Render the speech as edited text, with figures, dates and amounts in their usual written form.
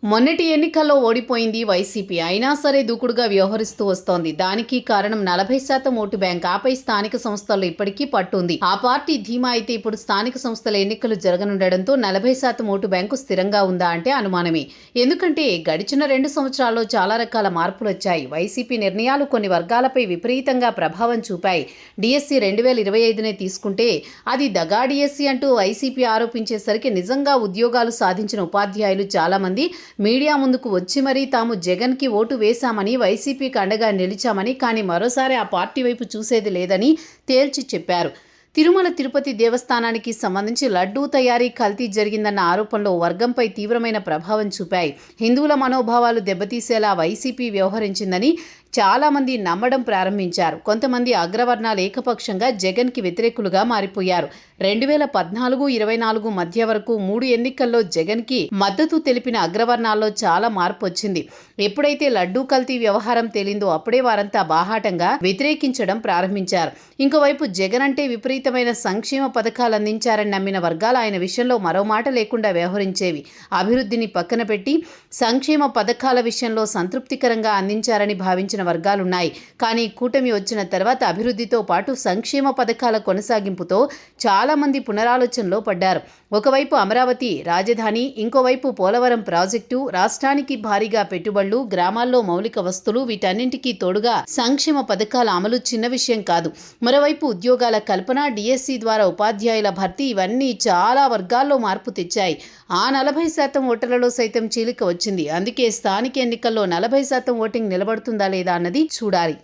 మొన్నటి ఎన్నికల్లో ఓడిపోయింది వైసీపీ. అయినా సరే దూకుడుగా వ్యవహరిస్తూ వస్తోంది. దానికి కారణం 40% ఓటు బ్యాంక్. ఆపై స్థానిక సంస్థల్లో ఇప్పటికీ పట్టుంది. ఆ పార్టీ ధీమా అయితే ఇప్పుడు స్థానిక సంస్థల ఎన్నికలు జరగనుండడంతో 40% ఓటు బ్యాంకు స్థిరంగా ఉందా అంటే అనుమానమే. ఎందుకంటే గడిచిన 2 సంవత్సరాల్లో చాలా రకాల మార్పులు వచ్చాయి. వైసీపీ నిర్ణయాలు కొన్ని వర్గాలపై విపరీతంగా ప్రభావం చూపాయి. డిఎస్సి 2025నే తీసుకుంటే అది దగా డిఎస్సి అంటూ వైసీపీ ఆరోపించేసరికి నిజంగా ఉద్యోగాలు సాధించిన ఉపాధ్యాయులు చాలామంది మీడియా ముందుకు వచ్చి మరీ తాము జగన్కి ఓటు వేశామని, వైసీపీకి అండగా నిలిచామని, కానీ మరోసారి ఆ పార్టీ వైపు చూసేది లేదని తేల్చి చెప్పారు. తిరుమల తిరుపతి దేవస్థానానికి సంబంధించి లడ్డూ తయారీ కల్తీ జరిగిందన్న ఆరోపణలు వర్గంపై తీవ్రమైన ప్రభావం చూపాయి. హిందువుల మనోభావాలు దెబ్బతీసేలా వైసీపీ వ్యవహరించిందని చాలామంది నమ్మడం ప్రారంభించారు. కొంతమంది అగ్రవర్ణాలు ఏకపక్షంగా జగన్కి వ్యతిరేకులుగా మారిపోయారు. 2014-24 మధ్య వరకు 3 ఎన్నికల్లో జగన్కి మద్దతు తెలిపిన అగ్రవర్ణాల్లో చాలా మార్పు వచ్చింది. ఎప్పుడైతే లడ్డూ కల్తీ వ్యవహారం తేలిందో అప్పుడే వారంతా బాహాటంగా వ్యతిరేకించడం ప్రారంభించారు. ఇంకోవైపు జగన్ అంటే విపరీతమైన సంక్షేమ పథకాలు అందించారని నమ్మిన వర్గాలు ఆయన విషయంలో మరో మాట లేకుండా వ్యవహరించేవి. అభివృద్ధిని పక్కన పెట్టి సంక్షేమ పథకాల విషయంలో సంతృప్తికరంగా అందించారని భావించిన వర్గాలున్నాయి. కానీ కూటమి వచ్చిన తర్వాత అభివృద్ధితో పాటు సంక్షేమ పథకాల కొనసాగింపుతో చాలా మంది పునరాలోచనలో పడ్డారు. ఒకవైపు అమరావతి రాజధాని, ఇంకోవైపు పోలవరం ప్రాజెక్టు, రాష్ట్రానికి భారీగా పెట్టుబడులు, గ్రామాల్లో మౌలిక వస్తువులు, వీటన్నింటికీ తోడుగా సంక్షేమ పథకాల అమలు చిన్న విషయం కాదు. మరోవైపు ఉద్యోగాల కల్పన, డిఎస్సి ద్వారా ఉపాధ్యాయుల భర్తీ, ఇవన్నీ చాలా వర్గాల్లో మార్పు తెచ్చాయి. ఆ 40% ఓటర్లలో సైతం చీలిక వచ్చింది. అందుకే స్థానిక ఎన్నికల్లో 40% ఓటింగ్ నిలబడుతుందా లేదా అన్నది చూడాలి.